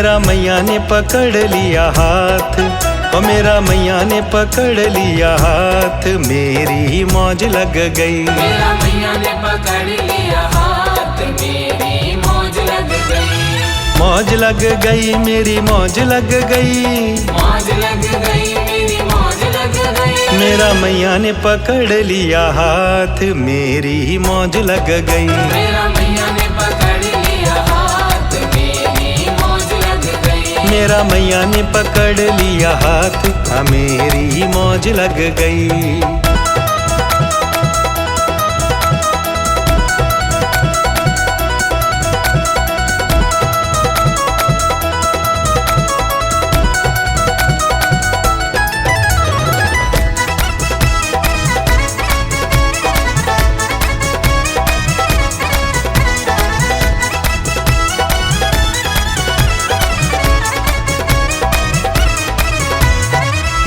मेरा मैया ने पकड़ लिया हाथ, ओ मेरा मैया ने पकड़ लिया हाथ, मेरी मौज लग गई। मेरा मैया ने पकड़ लिया हाथ, मेरी मौज लग गई। मौज लग गई, मेरी मौज लग गई। मौज लग गई, मेरी मौज लग गई। मेरा मैया ने पकड़ लिया हाथ, मेरी मौज लग गई। मेरा मैया ने पकड़ लिया हाथ, मेरी मौज लग गई। मेरा मैया ने पकड़ लिया हाथ, हाँ मेरी मौज लग गई।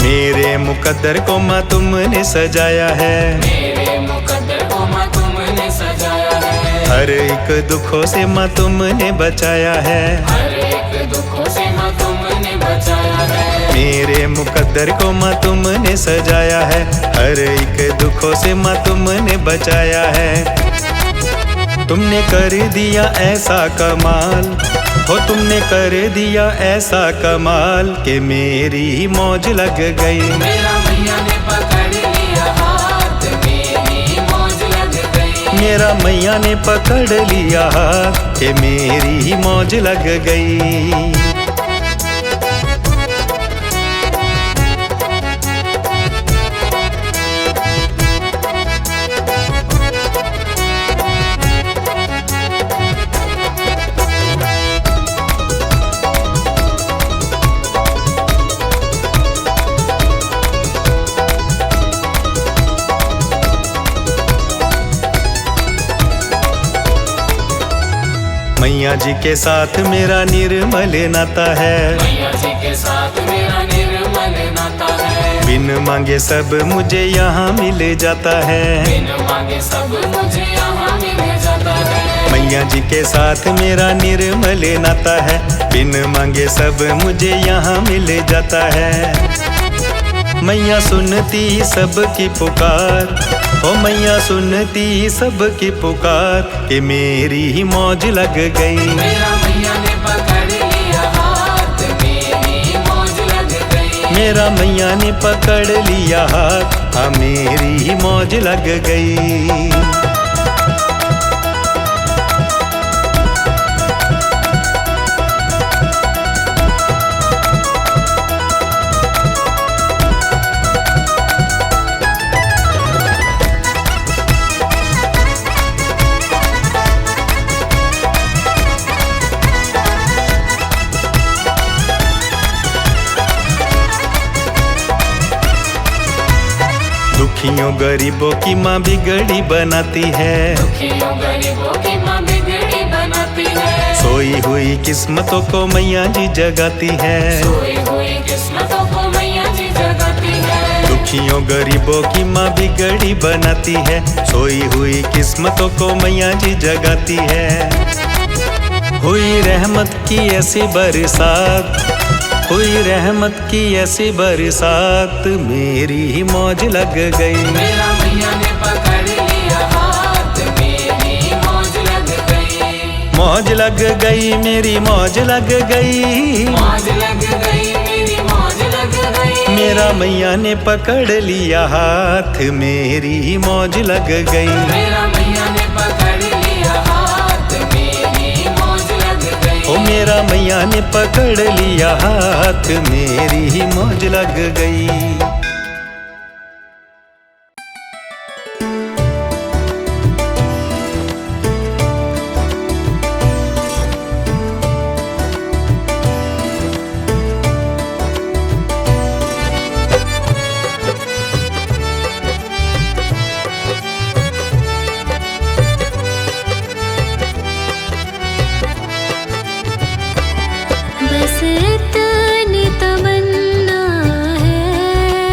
मेरे मुकद्दर को माँ तुमने सजाया है, मेरे मुकद्दर को माँ तुमने सजाया है। हर एक दुखों से माँ तुमने बचाया है। हर एक दुखों से माँ तुमने बचाया है। मेरे मुकद्दर को माँ तुमने सजाया है, हर एक दुखों से माँ तुमने बचाया है। तुमने कर दिया ऐसा कमाल, हो तुमने कर दिया ऐसा कमाल कि मेरी मौज लग गई। मेरा मैया ने पकड़ लिया हाथ, मेरी मौज लग गई। मेरा मैया ने पकड़ लिया हाथ कि मेरी मौज लग गई। मैया जी के साथ मेरा निर्मल नाता है, मैया जी के साथ मेरा निर्मल नाता है। बिन मांगे सब मुझे यहाँ मिल जाता है। बिन मांगे सब मुझे यहाँ मिल जाता है। मैया जी के साथ मेरा निर्मल नाता है, बिन मांगे सब मुझे यहाँ मिल जाता है। मैया सुनती सबकी पुकार, ओ मैया सुनती सबकी पुकार कि मेरी मौज लग गई। मेरा मैया ने पकड़ लिया हाथ, मेरी मौज लग गई। मेरा मैया ने पकड़ लिया हाथ, हाँ मेरी मौज लग गई। दुखियों गरीबों की माँ बिगड़ी बनाती है, दुखियों गरीबों की माँ बिगड़ी बनाती है। सोई हुई किस्मतों को मैया जी जगाती है। सोई हुई किस्मतों को मैया जी जगाती है। दुखियों गरीबों की माँ बिगड़ी बनाती है, सोई हुई किस्मतों को मैया जी जगाती है। हुई रहमत की ऐसी बरसात, हुई रहमत की ऐसी बरसात, मेरी मौज लग गई। मेरा मैया ने पकड़ लिया हाथ, मेरी मौज लग गई। मौज लग गई, मेरी मौज लग गई। मौज लग गई, मेरी मौज लग गई। मेरा मैया ने पकड़ लिया हाथ, मेरी मौज लग गई। मेरा मैया ने पकड़ लिया हाथ, मेरी मौज लग गई। ओ मेरा मैया ने पकड़ लिया हाथ, मेरी मौज लग गई। बस इतनी तमन्ना है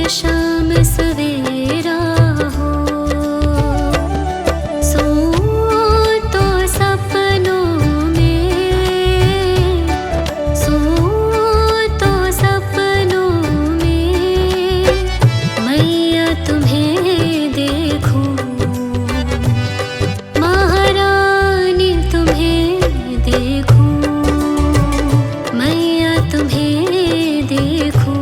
शाम सवेरा हो, सो तो सपनों में, सो तो सपनों में मैया तुम्हें देखूं, महारानी तुम्हें देखूं, मैया तुम्हें देखूं,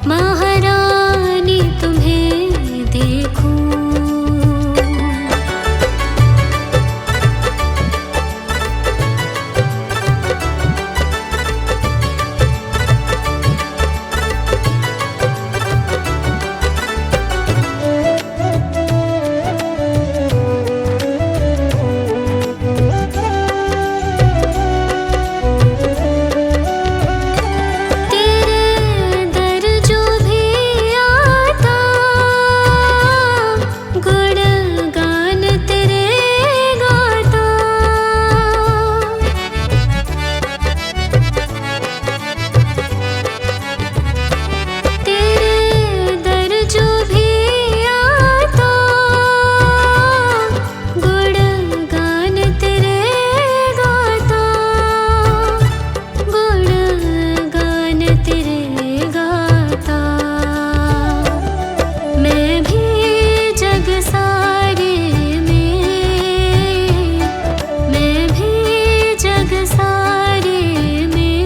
महारानी तुम्हें देखूं। तेरे दर जो भी आता, गुणगान तेरे गाता, तेरे दर जो भी आता, गुणगान तेरे गाता, गुणगान तेरे गाता। मैं भी जग सारे में, मैं भी जग सारे में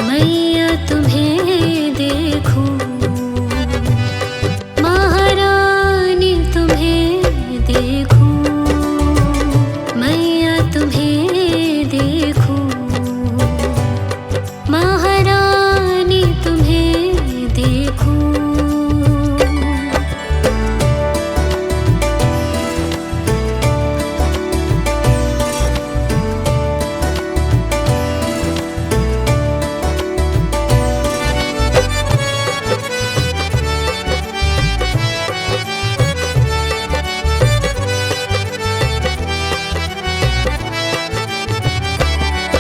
मैया तुम्हें देखूं, महारानी तुम्हें देखूं, मैया तुम्हें देखूं, महारानी तुम्हें देखूं।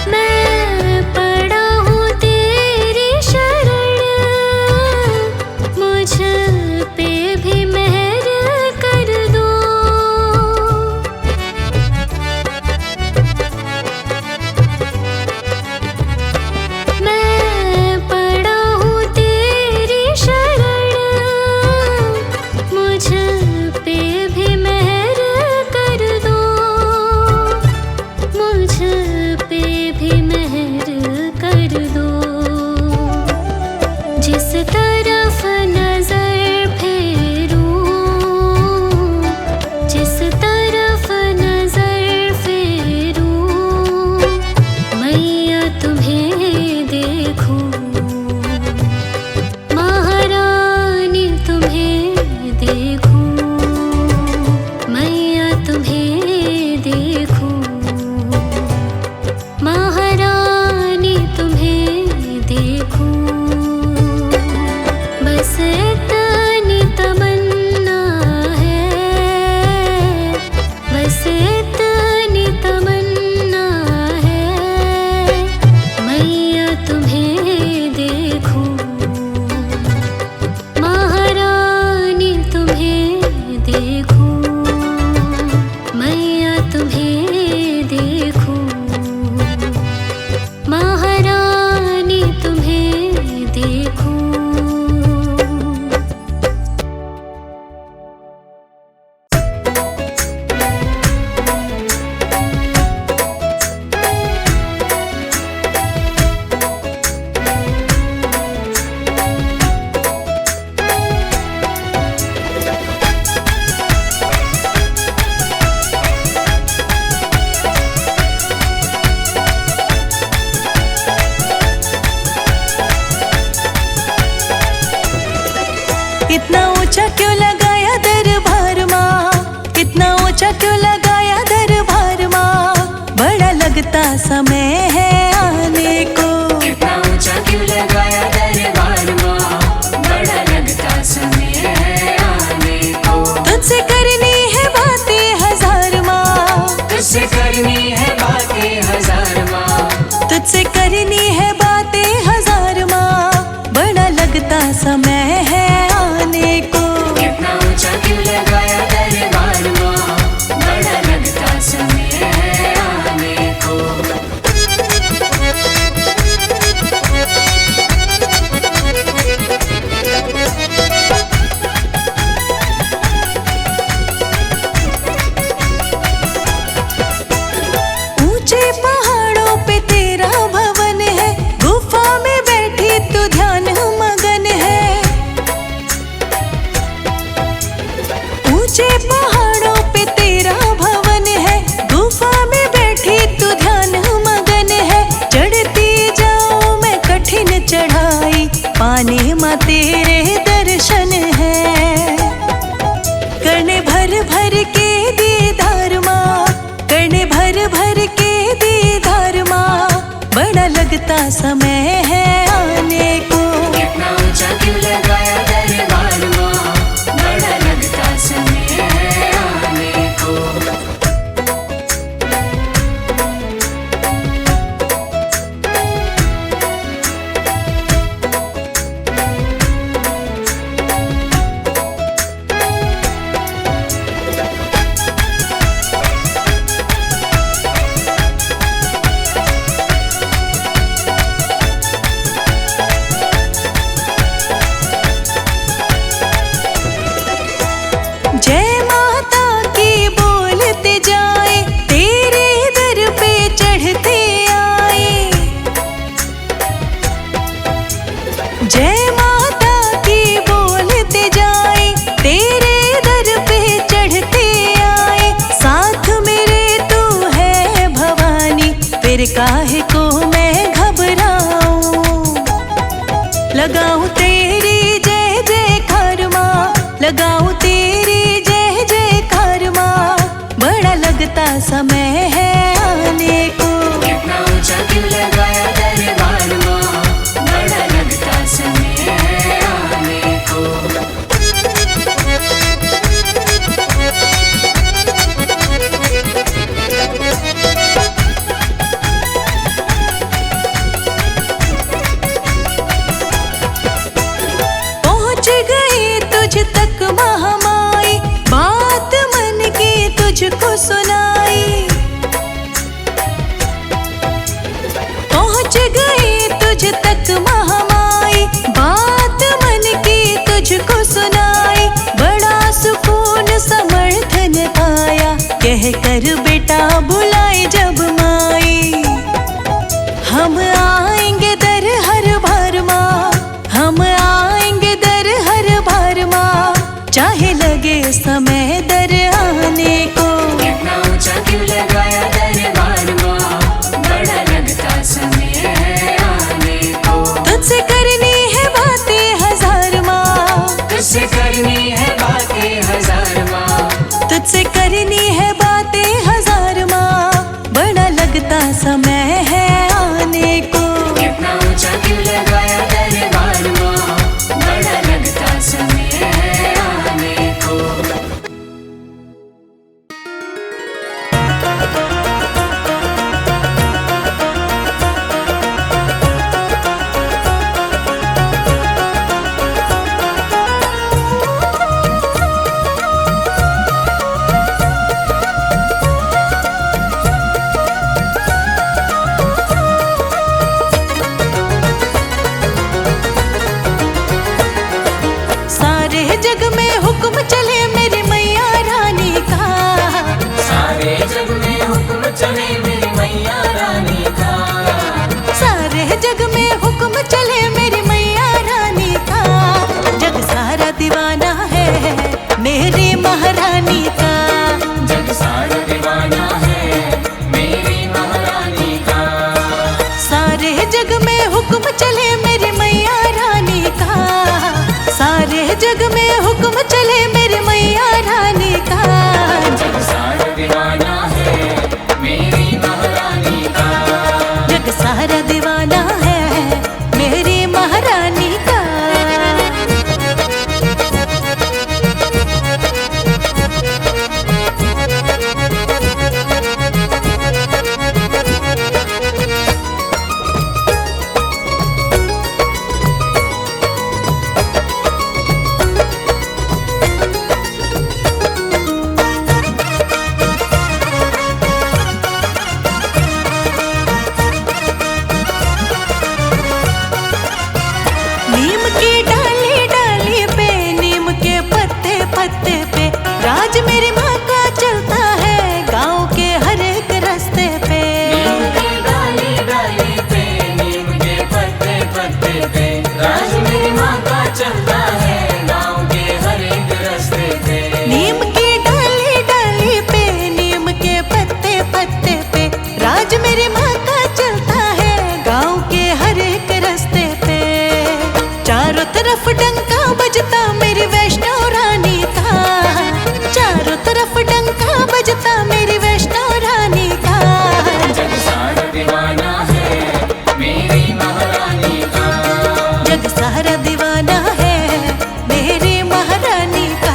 मैं पड़ा हूँ तेरी शरण, मुझ पे भी मेहर कर दो। मैं पड़ा हूँ तेरी शरण, मुझ पे भी मेहर कर दो, मुझ पे भी मेहर कर दो। जिस तरफ नजर फेरूं, जिस तरफ नजर फेरूं मैया तुम्हें देखूं, महारानी तुम्हें देखूं, मैया तुम्हें देखूं, महारानी तुम्हें देखूं। बस इतनी तमन्ना है, बस इतनी तमन्ना है मैया तुम्हें देखूं, महारानी तुम्हें देखूं, मैया तुम्हें देखूं, महारानी तुम्हें देखूं। इतना ऊंचा क्यों लगाया दरबार माँ, इतना ऊंचा क्यों लगाया दरबार माँ, बड़ा लगता समय है आने को। इतना ऊंचा क्यों लगाया दरबार माँ, बड़ा लगता समय है आने को। तुझसे करनी है बातें हजार माँ, तुझसे करनी है बातें हजार माँ, तुझसे करनी है बातें हजार माँ, बड़ा माँ तेरे दर्शन है। करने भर भर के दीदार माँ, करने भर भर के दीदार माँ, बड़ा लगता समय है आने को। कितना ऊंचा क्यों लगाया दरबार माँ, बड़ा लगता समय है आने को। जय माता की बोलते जाए, तेरे दर पे चढ़ते आए। जय माता की बोलते जाए, तेरे दर पे चढ़ते आए। साथ मेरे तू है भवानी, फिर काहे को मैं घबराऊं। लगाऊं तेरी जय जयकार माँ, लगाऊं तेरी जय जयकार माँ, बड़ा लगता समय है आने को। कितना ऊंचा क्यों लगाया दरबार माँ, बड़ा लगता समय है आने को। पहुँच गई तुझ तक महामाई, बात मन की तुझको सुनाई। पहुँच गई तुझ तक महामाई, बात मन की तुझको सुनाई। बड़ा सुकून समर्थन पाया, कह कर बेटा बुलाए जब माई। हम आएंगे दर हर बार माँ, हम आएंगे दर हर बार माँ, चाहे लगे समय दर आने को। कितना ऊंचा क्यों लगाया दरबार माँ, बड़ा लगता समय है आने को। तुझसे करनी है बातें हजार माँ, तुझसे करनी है बातें हजार माँ, तुझसे करनी है बातें हजार माँ, बड़ा लगता समय है आने को। कितना ऊंचा क्यों लगाया दरबार माँ, बड़ा लगता समय है आने को। सारे जग में हुक्म चले मेरी मैया रानी का, सारे जग में हुक्म चले मेरी मैया रानी का। सारे जग में हुक्म चले मेरी मैया रानी का। जग सारा दीवाना है मेरी महारानी का, जग सारा दीवाना है मेरी महारानी का। सारे जग में हुक्म चले मेरी मैया रानी का। सारे जग में हुक्म चले मेरी मैया रानी का। जग सारा दीवाना है मेरी महारानी का। जग सारा दीवाना है मेरी महारानी का। नीम की डाली डाली पे, नीम के पत्ते पत्ते पे, राज मेरी माँ का चलता है गाँव के हर एक रास्ते पे। नीम की डाली डाली पे, नीम के पत्ते पत्ते पे, राज मेरी माँ का चलता है गाँव के हर एक रास्ते पे। नीम की डाली डाली पे, नीम के पत्ते पत्ते पे, राज मेरी माँ का चलता है गाँव के हर एक रास्ते पे। चारों तरफ तरफ डंका बजता मेरी वैष्णो रानी का, चारों तरफ डंका बजता मेरी वैष्णो रानी का। जग सारा दीवाना है मेरी महारानी का, जग सारा दीवाना है मेरी महारानी का।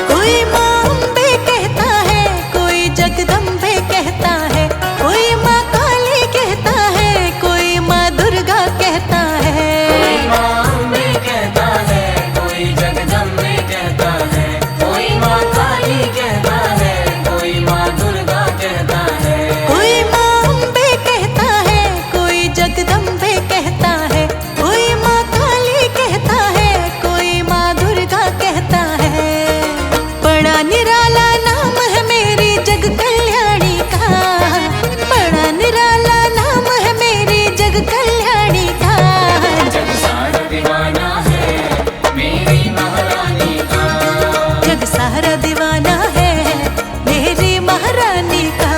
कोई माँ अम्बे कहता है, कोई जगदम्बे कहता है, कोई माँ काली कहता है, कोई माँ दुर्गा कहता है। कोई माँ अम्बे कहता है, कोई जगदम्बे कहता है, कोई माँ काली कहता है, कोई माँ दुर्गा कहता है। कोई माँ अम्बे कहता है, कोई जगदम्बे कहता है, कोई माँ काली कहता है, कोई माँ दुर्गा कहता है। बड़ा निराला नाम है मेरी जग कल्याणी का, बड़ा निराला नाम है मेरी जग कल्याणी का। जग सारा दीवाना है मेरी महारानी का, जग सारा दीवाना है मेरी महारानी का।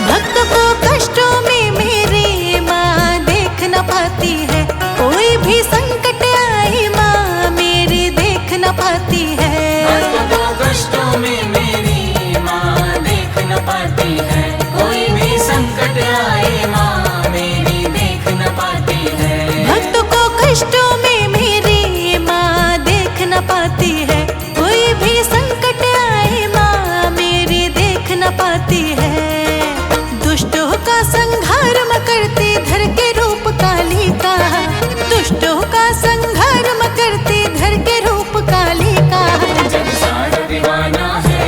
भक्त को कष्टों में मेरी माँ देख न पाती है, कोई भी संकट आई माँ मेरी देख न पाती है। भक्त को कष्टों में मेरी माँ देख न पाती है, कोई भी संकट आए माँ मेरी देख न पाती है। भक्त को कष्टों में मेरी माँ देख न पाती है, कोई भी संकट आए माँ मेरी देख न पाती है। दुष्टों का संहार म करती धर के रूप काली का, दुष्टों का संहार म करती धर के रूप काली का। जग सारा दीवाना है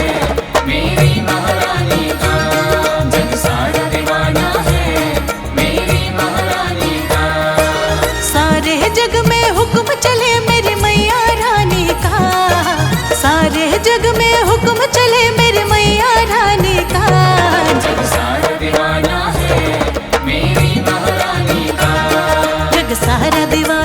मेरी महारानी का, जग सारा दीवाना है मेरी महारानी का। सारे जग में हुक्म चले मेरी मैया रानी का, सारे जग में हुक्म चले मेरी मैया रानी का। जग सारा दीवाना है मेरी महारानी का, जग सारा दीवाना